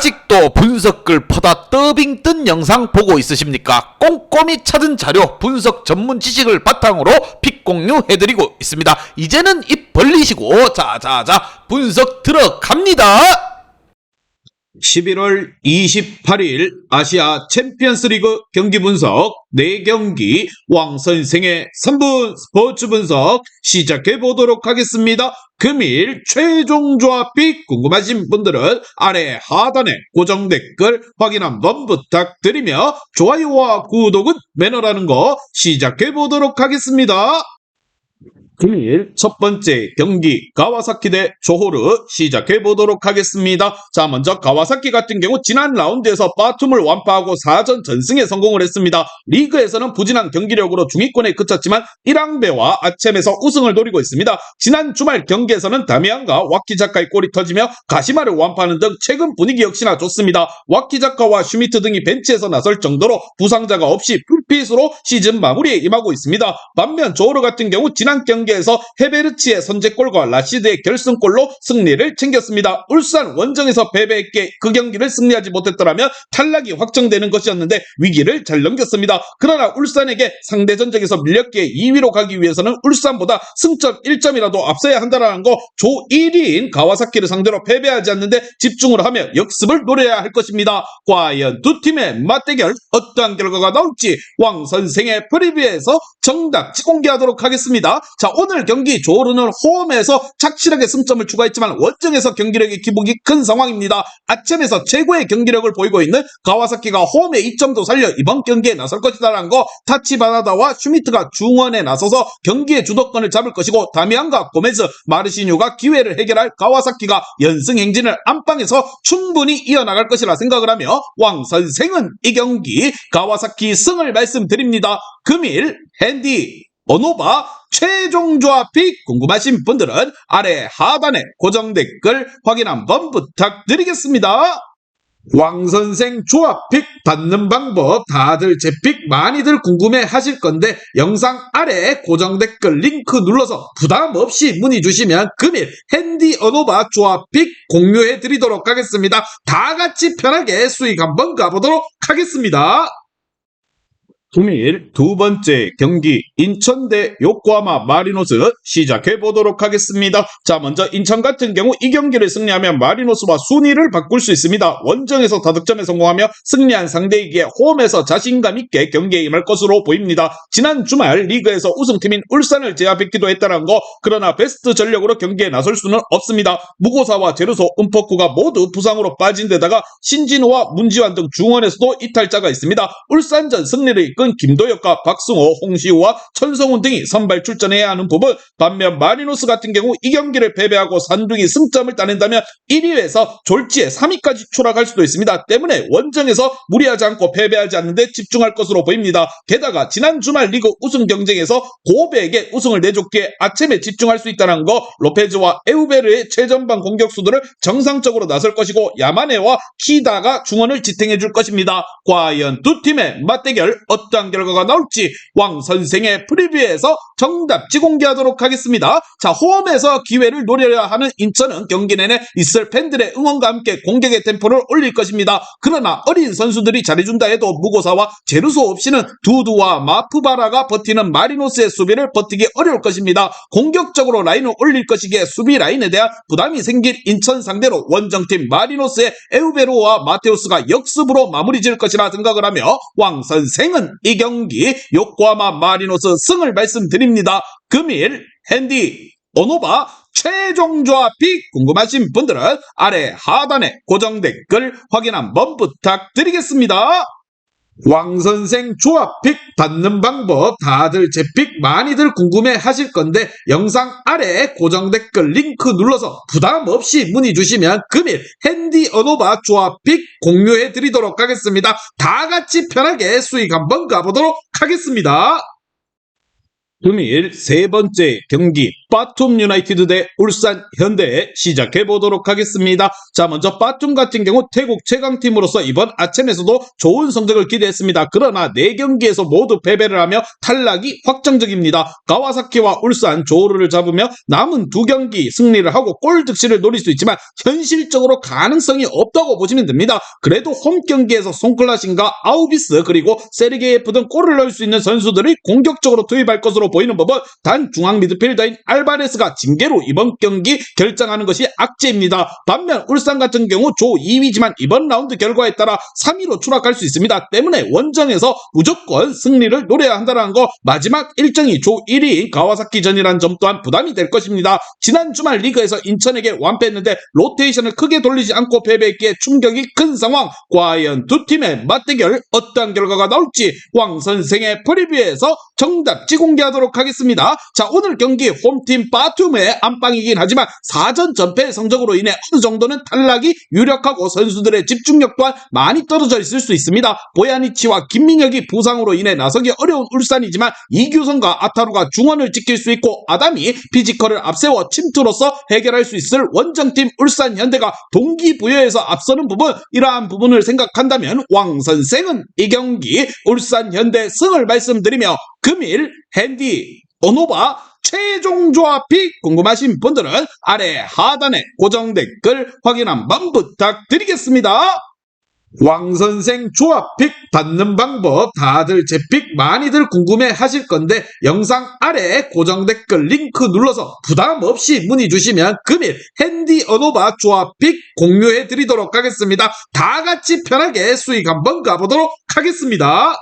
아직도 분석글 퍼다 더빙 뜬 영상 보고 있으십니까? 꼼꼼히 찾은 자료, 분석 전문 지식을 바탕으로 픽 공유해드리고 있습니다. 이제는 입 벌리시고 자자자 분석 들어갑니다. 11월 28일 아시아 챔피언스리그 경기 분석 4경기 왕선생의 3분 스포츠 분석 시작해 보도록 하겠습니다. 금일 최종 조합이 궁금하신 분들은 아래 하단에 고정 댓글 확인 한번 부탁드리며 좋아요와 구독은 매너라는 거 시작해 보도록 하겠습니다. 금일 첫 번째 경기 가와사키 대 조호르 시작해 보도록 하겠습니다. 자, 먼저 가와사키 같은 경우 지난 라운드에서 바툼을 완파하고 4전 전승에 성공을 했습니다. 리그에서는 부진한 경기력으로 중위권에 그쳤지만 1항배와 아쳔에서 우승을 노리고 있습니다. 지난 주말 경기에서는 다미안과 와키자카의 골이 터지며 가시마를 완파하는 등 최근 분위기 역시나 좋습니다. 와키자카와 슈미트 등이 벤치에서 나설 정도로 부상자가 없이 풀핏으로 시즌 마무리에 임하고 있습니다. 반면 조호르 같은 경우 지난 경기에서 헤베르치의 선제골과 라시드의 결승골로 승리를 챙겼습니다. 울산 원정에서 패배했기에 그 경기를 승리하지 못했더라면 탈락이 확정되는 것이었는데 위기를 잘 넘겼습니다. 그러나 울산에게 상대 전적에서 밀렸기에 2위로 가기 위해서는 울산보다 승점 1점이라도 앞서야 한다는 거 조 1위인 가와사키를 상대로 패배하지 않는데 집중을 하며 역습을 노려야 할 것입니다. 과연 두 팀의 맞대결 어떠한 결과가 나올지 왕선생의 프리뷰에서 정답 공개하도록 하겠습니다. 자, 오늘 경기 조호르는 홈에서 착실하게 승점을 추가했지만 원정에서 경기력의 기복이 큰 상황입니다. 아쳔에서 최고의 경기력을 보이고 있는 가와사키가 홈에 2점도 살려 이번 경기에 나설 것이다라는 거 타치바나다와 슈미트가 중원에 나서서 경기의 주도권을 잡을 것이고 다미안과 고메즈, 마르시뉴가 기회를 해결할 가와사키가 연승 행진을 안방에서 충분히 이어나갈 것이라 생각을 하며 왕선생은 이 경기 가와사키 승을 말씀드립니다. 금일 핸디 오노바 최종 조합이 궁금하신 분들은 아래 하단에 고정 댓글 확인 한번 부탁드리겠습니다. 왕선생 조합픽 받는 방법 다들 제 픽 많이들 궁금해 하실 건데 영상 아래 고정 댓글 링크 눌러서 부담 없이 문의 주시면 금일 핸디 언오바 조합픽 공유해 드리도록 하겠습니다. 다 같이 편하게 수익 한번 가보도록 하겠습니다. 금일 두 번째 경기 인천 대 요코하마 마리노스 시작해 보도록 하겠습니다. 자, 먼저 인천 같은 경우 이 경기를 승리하면 마리노스와 순위를 바꿀 수 있습니다. 원정에서 다득점에 성공하며 승리한 상대이기에 홈에서 자신감 있게 경기에 임할 것으로 보입니다. 지난 주말 리그에서 우승팀인 울산을 제압했기도 했다는 거, 그러나 베스트 전력으로 경기에 나설 수는 없습니다. 무고사와 제루소, 은포쿠가 모두 부상으로 빠진 데다가 신진호와 문지환 등 중원에서도 이탈자가 있습니다. 울산전 승리를 이끈 김도혁과 박승호, 홍시우와 천성훈 등이 선발 출전해야 하는 부분, 반면 마리노스 같은 경우 이 경기를 패배하고 산둥이 승점을 따낸다면 1위에서 졸지에 3위까지 추락할 수도 있습니다. 때문에 원정에서 무리하지 않고 패배하지 않는데 집중할 것으로 보입니다. 게다가 지난 주말 리그 우승 경쟁에서 고베에게 우승을 내줬기에 아침에 집중할 수 있다는 거, 로페즈와 에우베르의 최전방 공격수들을 정상적으로 나설 것이고 야마네와 키다가 중원을 지탱해 줄 것입니다. 과연 두 팀의 맞대결 어떠한 결과가 나올지 왕선생의 프리뷰에서 정답지 공개하도록 하겠습니다. 자, 홈에서 기회를 노려야 하는 인천은 경기 내내 있을 팬들의 응원과 함께 공격의 템포를 올릴 것입니다. 그러나 어린 선수들이 잘해준다 해도 무고사와 제루소 없이는 두두와 마프바라가 버티는 마리노스의 수비를 버티기 어려울 것입니다. 공격적으로 라인을 올릴 것이기에 수비 라인에 대한 부담이 생길 인천 상대로 원정팀 마리노스의 에우베로와 마테우스가 역습으로 마무리 지을 것이라 생각을 하며 왕선생은 이 경기 요코하마 마리노스 승을 말씀드립니다. 금일 핸디 오노바 최종 조합이 궁금하신 분들은 아래 하단에 고정 댓글 확인 한번 부탁드리겠습니다. 왕선생 조합픽 받는 방법 다들 제 픽 많이들 궁금해 하실 건데 영상 아래 고정 댓글 링크 눌러서 부담 없이 문의 주시면 금일 핸디 언오바 조합픽 공유해 드리도록 하겠습니다. 다 같이 편하게 수익 한번 가보도록 하겠습니다. 금일 세 번째 경기 빠툼 유나이티드 대 울산 현대 시작해 보도록 하겠습니다. 자, 먼저 빠툼 같은 경우 태국 최강팀으로서 이번 아츨에서도 좋은 성적을 기대했습니다. 그러나 4경기에서 모두 패배를 하며 탈락이 확정적입니다. 가와사키와 울산 조르를 잡으며 남은 2경기 승리를 하고 골 득실을 노릴 수 있지만 현실적으로 가능성이 없다고 보시면 됩니다. 그래도 홈 경기에서 송클라신과 아우비스 그리고 세르게예프 등 골을 넣을 수 있는 선수들이 공격적으로 투입할 것으로 보이는 법은 단 중앙 미드필더인 알바레스가 징계로 이번 경기 결정하는 것이 악재입니다. 반면 울산 같은 경우 조 2위지만 이번 라운드 결과에 따라 3위로 추락할 수 있습니다. 때문에 원정에서 무조건 승리를 노려야 한다는 거, 마지막 일정이 조 1위인 가와사키전이란 점 또한 부담이 될 것입니다. 지난 주말 리그에서 인천에게 완패했는데 로테이션을 크게 돌리지 않고 패배했기에 충격이 큰 상황. 과연 두 팀의 맞대결 어떠한 결과가 나올지 왕 선생의 프리뷰에서 정답지 공개하도록 하겠습니다. 자, 오늘 경기 홈팀 빠툼의 안방이긴 하지만 4전 전패 성적으로 인해 어느 정도는 탈락이 유력하고 선수들의 집중력 또한 많이 떨어져 있을 수 있습니다. 보야니치와 김민혁이 부상으로 인해 나서기 어려운 울산이지만 이규성과 아타루가 중원을 지킬 수 있고 아담이 피지컬을 앞세워 침투로서 해결할 수 있을 원정팀 울산 현대가 동기부여에서 앞서는 부분, 이러한 부분을 생각한다면 왕 선생은 이 경기 울산 현대 승을 말씀드리며 금일 핸디 어노바 최종 조합이 궁금하신 분들은 아래 하단에 고정 댓글 확인 한번 부탁드리겠습니다. 왕선생 조합픽 받는 방법 다들 제 픽 많이들 궁금해 하실 건데 영상 아래 고정 댓글 링크 눌러서 부담 없이 문의 주시면 금일 핸디 어노바 조합픽 공유해 드리도록 하겠습니다. 다 같이 편하게 수익 한번 가보도록 하겠습니다.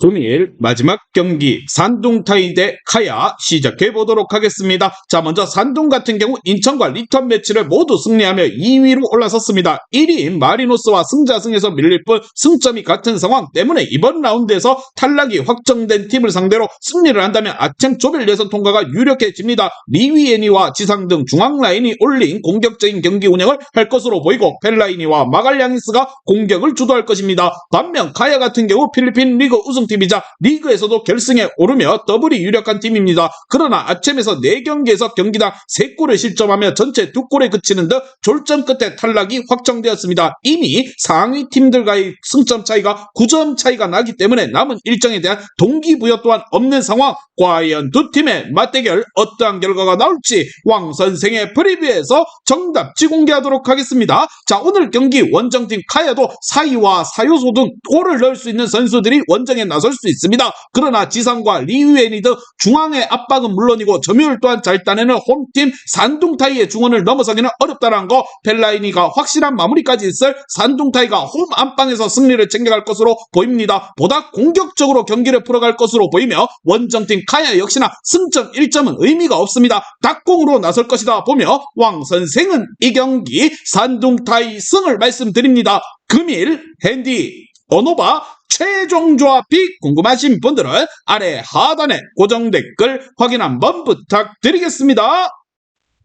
금일 마지막 경기 산둥타이 대 카야 시작해 보도록 하겠습니다. 자, 먼저 산둥 같은 경우 인천과 리턴 매치를 모두 승리하며 2위로 올라섰습니다. 1위인 마리노스와 승자승에서 밀릴 뿐 승점이 같은 상황 때문에 이번 라운드에서 탈락이 확정된 팀을 상대로 승리를 한다면 아챔 조별 예선 통과가 유력해집니다. 리위애니와 지상 등 중앙 라인이 올린 공격적인 경기 운영을 할 것으로 보이고 펠라이니와 마갈량이스가 공격을 주도할 것입니다. 반면 카야 같은 경우 필리핀 리그 우승팀이자 리그에서도 결승에 오르며 더블이 유력한 팀입니다. 그러나 아챔에서 4경기에서 경기당 3골을 실점하며 전체 2골에 그치는 등 졸점 끝에 탈락이 확정되었습니다. 이미 상위 팀들과의 승점 차이가 9점 차이가 나기 때문에 남은 일정에 대한 동기부여 또한 없는 상황. 과연 두 팀의 맞대결 어떠한 결과가 나올지 왕 선생의 프리뷰에서 정답지 공개하도록 하겠습니다. 자, 오늘 경기 원정팀 카야도 사이와 사요소 등 골을 넣을 수 있는 선수들이 원정에 나설 수 있습니다. 그러나 지상과 리유엔이 등 중앙의 압박은 물론이고 점유율 또한 잘 따내는 홈팀 산둥타이의 중원을 넘어서기는 어렵다는 거, 펠라이니가 확실한 마무리까지 있을 산둥타이가 홈 안방에서 승리를 챙겨갈 것으로 보입니다. 보다 공격적으로 경기를 풀어갈 것으로 보이며 원정팀 카야 역시나 승점 1점은 의미가 없습니다. 닭공으로 나설 것이다 보며 왕 선생은 이 경기 산둥타이 승을 말씀드립니다. 금일 핸디 어노바 최종 조합이 궁금하신 분들은 아래 하단에 고정 댓글 확인 한번 부탁드리겠습니다.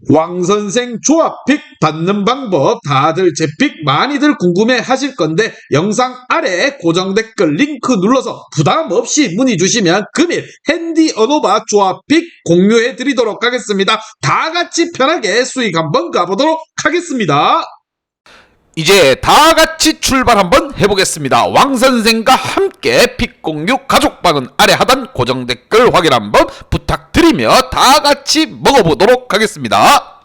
왕선생 조합픽 받는 방법 다들 제 픽 많이들 궁금해 하실 건데 영상 아래 고정 댓글 링크 눌러서 부담 없이 문의 주시면 금일 핸디 어노바 조합픽 공유해 드리도록 하겠습니다. 다 같이 편하게 수익 한번 가보도록 하겠습니다. 이제 다 같이 출발 한번 해보겠습니다. 왕 선생과 함께 픽 공유 가족방은 아래 하단 고정 댓글 확인 한번 부탁드리며 다 같이 먹어보도록 하겠습니다.